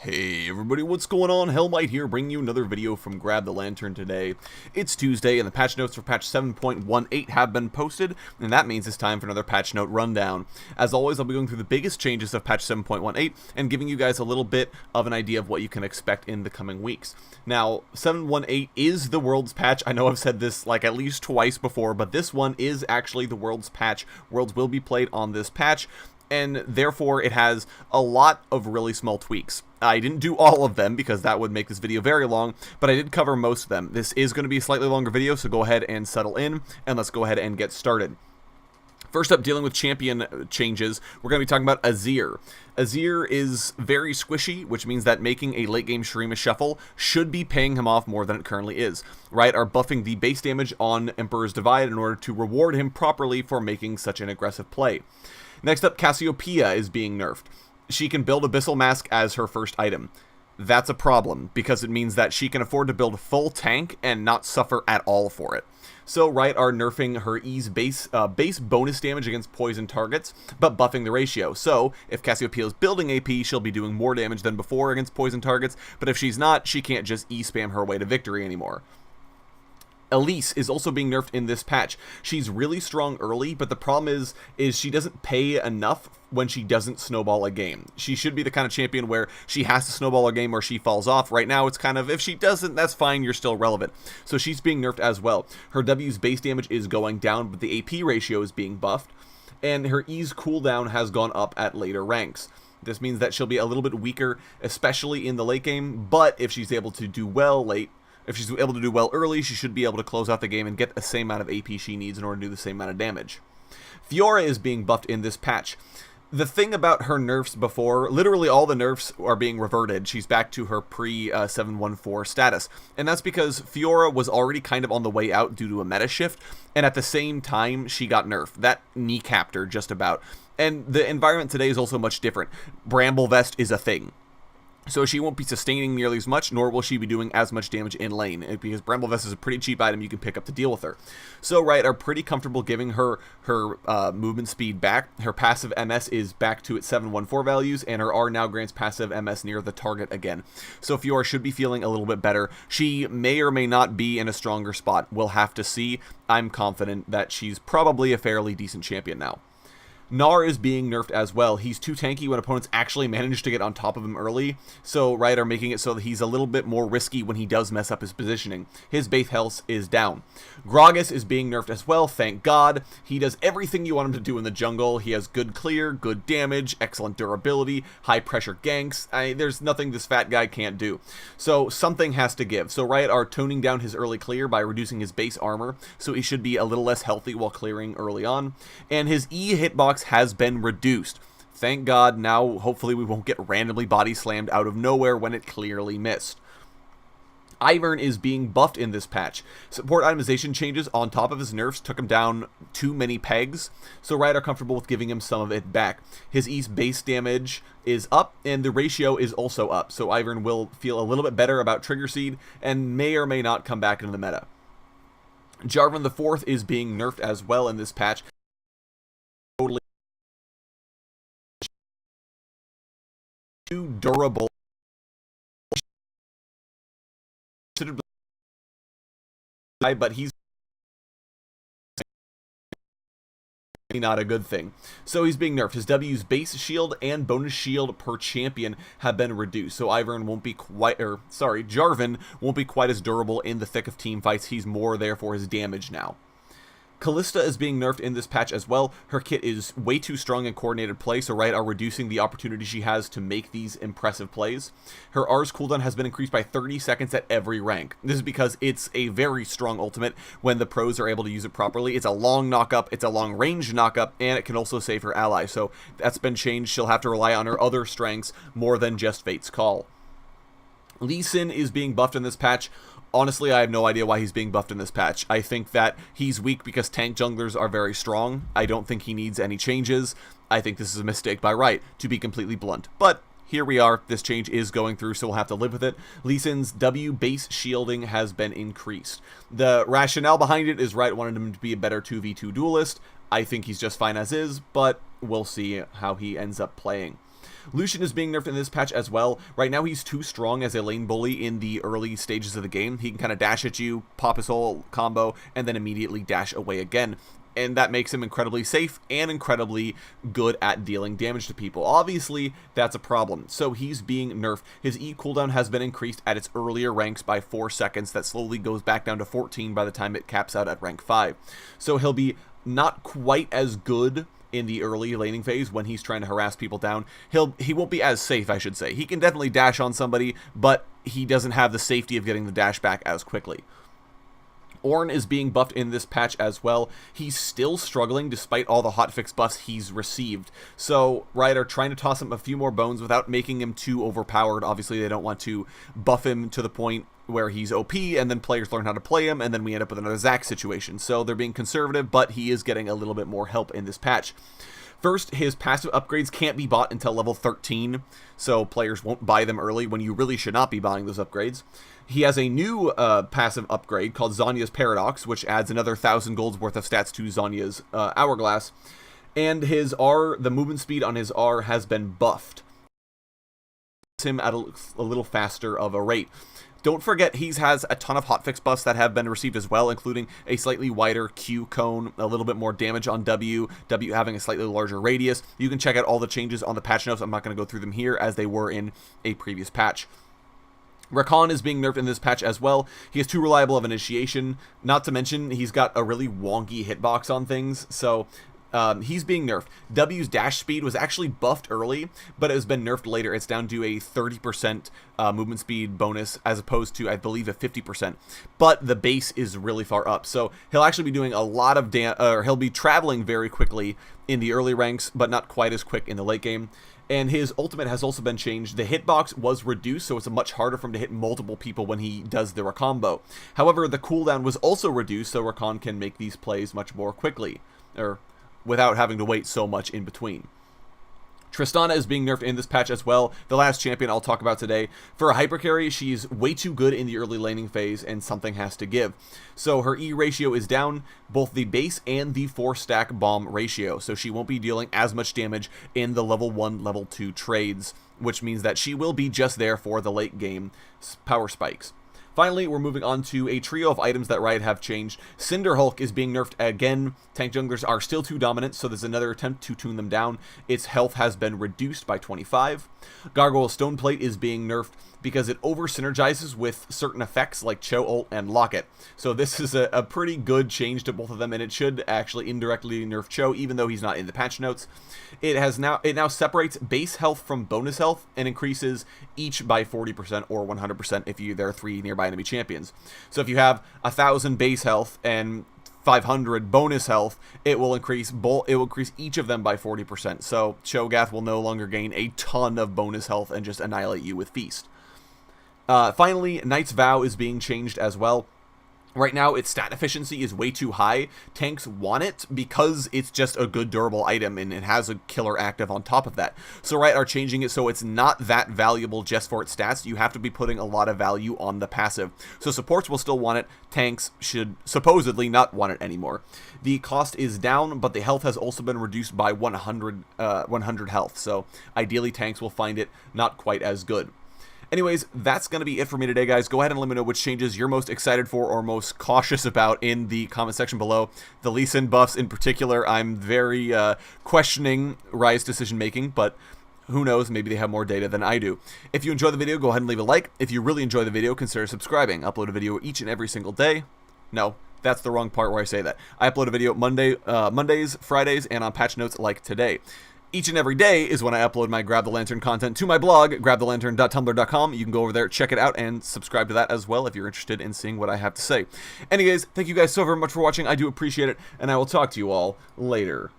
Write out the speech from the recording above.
Hey everybody, what's going on? Hellmite here, bringing you another video from Grab the Lantern today. It's Tuesday, and the patch notes for patch 7.18 have been posted, and that means it's time for another patch note rundown. As always, I'll be going through the biggest changes of patch 7.18 and giving you guys a little bit of an idea of what you can expect in the coming weeks. Now, 7.18 is the Worlds patch. I know I've said this like at least twice before, but this one is actually the Worlds patch. Worlds will be played on this patch, and therefore it has a lot of really small tweaks. I didn't do all of them because that would make this video very long, but I did cover most of them. This is going to be a slightly longer video, so go ahead and settle in, and let's go ahead and get started. First up, dealing with champion changes, we're going to be talking about Azir. Azir is very squishy, which means that making a late game Shurima shuffle should be paying him off more than it currently is. Right, are buffing the base damage on Emperor's Divide in order to reward him properly for making such an aggressive play. Next up, Cassiopeia is being nerfed. She can build Abyssal Mask as her first item. That's a problem, because it means that she can afford to build full tank and not suffer at all for it. So, right, are nerfing her E's base bonus damage against poison targets, but buffing the ratio. So, if Cassiopeia is building AP, she'll be doing more damage than before against poison targets, but if she's not, she can't just E-spam her way to victory anymore. Elise is also being nerfed in this patch. She's really strong early, but the problem is she doesn't pay enough when she doesn't snowball a game. She should be the kind of champion where she has to snowball a game or she falls off. Right now, it's kind of, if she doesn't, that's fine, you're still relevant. So she's being nerfed as well. Her W's base damage is going down, but the AP ratio is being buffed, and her E's cooldown has gone up at later ranks. This means that she'll be a little bit weaker, especially in the late game, but if she's able to do well late, if she's able to do well early, she should be able to close out the game and get the same amount of AP she needs in order to do the same amount of damage. Fiora is being buffed in this patch. The thing about her nerfs before, literally all the nerfs are being reverted. She's back to her pre-714 status. And that's because Fiora was already kind of on the way out due to a meta shift, and at the same time, she got nerfed. That kneecapped her just about. And the environment today is also much different. Bramble Vest is a thing. So she won't be sustaining nearly as much, nor will she be doing as much damage in lane, because Bramble Vest is a pretty cheap item you can pick up to deal with her. So, right, are pretty comfortable giving her movement speed back. Her passive MS is back to its 714 values, and her R now grants passive MS near the target again. So Fiora should be feeling a little bit better. She may or may not be in a stronger spot. We'll have to see. I'm confident that she's probably a fairly decent champion now. Nara is being nerfed as well. He's too tanky when opponents actually manage to get on top of him early, so right, are making it so that he's a little bit more risky when he does mess up his positioning. His base health is down. Gragas is being nerfed as well, thank God. He does everything you want him to do in the jungle. He has good clear, good damage, excellent durability, high pressure ganks. There's nothing this fat guy can't do. So something has to give. So Riot are toning down his early clear by reducing his base armor, so he should be a little less healthy while clearing early on. And his E hitbox has been reduced. Thank God, now hopefully we won't get randomly body slammed out of nowhere when it clearly missed. Ivern is being buffed in this patch. Support itemization changes on top of his nerfs took him down too many pegs, so Riot are comfortable with giving him some of it back. His E's base damage is up, and the ratio is also up, so Ivern will feel a little bit better about Trigger Seed, and may or may not come back into the meta. Jarvan the Fourth is being nerfed as well in this patch. Totally too durable, but he's not a good thing. So he's being nerfed. His W's base shield and bonus shield per champion have been reduced. So Jarvan won't be quite as durable in the thick of team fights. He's more there for his damage now. Callista is being nerfed in this patch as well. Her kit is way too strong in coordinated play, so Riot are reducing the opportunity she has to make these impressive plays. Her R's cooldown has been increased by 30 seconds at every rank. This is because it's a very strong ultimate when the pros are able to use it properly. It's a long knockup, it's a long range knockup, and it can also save her ally, so that's been changed. She'll have to rely on her other strengths more than just Fate's Call. Leeson is being buffed in this patch. Honestly, I have no idea why he's being buffed in this patch. I think that he's weak because tank junglers are very strong. I don't think he needs any changes. I think this is a mistake by Riot, to be completely blunt. But here we are. This change is going through, so we'll have to live with it. Leeson's W base shielding has been increased. The rationale behind it is Riot wanted him to be a better 2v2 duelist. I think he's just fine as is, but we'll see how he ends up playing. Lucian is being nerfed in this patch as well. Right now he's too strong as a lane bully in the early stages of the game. He can kind of dash at you, pop his whole combo, and then immediately dash away again. And that makes him incredibly safe and incredibly good at dealing damage to people. Obviously, that's a problem. So he's being nerfed. His E cooldown has been increased at its earlier ranks by 4 seconds. That slowly goes back down to 14 by the time it caps out at rank 5. So he'll be not quite as good in the early laning phase when he's trying to harass people down. He won't be as safe, I should say. He can definitely dash on somebody, but he doesn't have the safety of getting the dash back as quickly. Orin is being buffed in this patch as well. He's still struggling despite all the hotfix buffs he's received. So Riot are trying to toss him a few more bones without making him too overpowered. Obviously, they don't want to buff him to the point where he's OP and then players learn how to play him and then we end up with another Zac situation. So they're being conservative, but he is getting a little bit more help in this patch. First, his passive upgrades can't be bought until level 13, so players won't buy them early when you really should not be buying those upgrades. He has a new passive upgrade called Zhonya's Paradox, which adds another 1,000 gold's worth of stats to Zhonya's Hourglass. And his R, the movement speed on his R has been buffed. Him at a little faster of a rate. Don't forget, he has a ton of hotfix buffs that have been received as well, including a slightly wider Q cone, a little bit more damage on W, W having a slightly larger radius. You can check out all the changes on the patch notes. I'm not going to go through them here as they were in a previous patch. Rakan is being nerfed in this patch as well. He has too reliable of initiation, not to mention he's got a really wonky hitbox on things, so he's being nerfed. W's dash speed was actually buffed early, but it has been nerfed later. It's down to a 30% movement speed bonus as opposed to, I believe, a 50%. But the base is really far up, so he'll actually be doing a lot of he'll be traveling very quickly in the early ranks, but not quite as quick in the late game. And his ultimate has also been changed. The hitbox was reduced, so it's much harder for him to hit multiple people when he does the combo. However, the cooldown was also reduced, so Rakan can make these plays much more quickly, or without having to wait so much in between. Tristana is being nerfed in this patch as well, the last champion I'll talk about today. For a hyper carry, she's way too good in the early laning phase, and something has to give. So her E ratio is down, both the base and the 4-stack bomb ratio, so she won't be dealing as much damage in the level 1, level 2 trades, which means that she will be just there for the late game power spikes. Finally, we're moving on to a trio of items that Riot have changed. Cinder Hulk is being nerfed again. Tank junglers are still too dominant, so there's another attempt to tune them down. Its health has been reduced by 25. Gargoyle Stoneplate is being nerfed because it over-synergizes with certain effects like Cho Ult and Locket. So this is a pretty good change to both of them, and it should actually indirectly nerf Cho, even though he's not in the patch notes. It now separates base health from bonus health and increases each by 40% or 100% if there are 3 nearby enemy champions. So if you have 1,000 base health and 500 bonus health, it will increase each of them by 40%. So Cho'Gath will no longer gain a ton of bonus health and just annihilate you with Feast. Finally, Knight's Vow is being changed as well. Right now, its stat efficiency is way too high. Tanks want it because it's just a good durable item and it has a killer active on top of that. So Riot are changing it so it's not that valuable just for its stats. You have to be putting a lot of value on the passive. So supports will still want it. Tanks should supposedly not want it anymore. The cost is down, but the health has also been reduced by 100 health. So ideally, tanks will find it not quite as good. Anyways, that's going to be it for me today, guys. Go ahead and let me know which changes you're most excited for or most cautious about in the comment section below. The Leeson buffs in particular, I'm very questioning Riot's decision-making, but who knows, maybe they have more data than I do. If you enjoyed the video, go ahead and leave a like. If you really enjoy the video, consider subscribing. I upload a video each and every single day. No, that's the wrong part where I say that. I upload a video Mondays, Fridays, and on patch notes like today. Each and every day is when I upload my Grab the Lantern content to my blog, grabthelantern.tumblr.com. You can go over there, check it out, and subscribe to that as well if you're interested in seeing what I have to say. Anyways, thank you guys so very much for watching. I do appreciate it, and I will talk to you all later.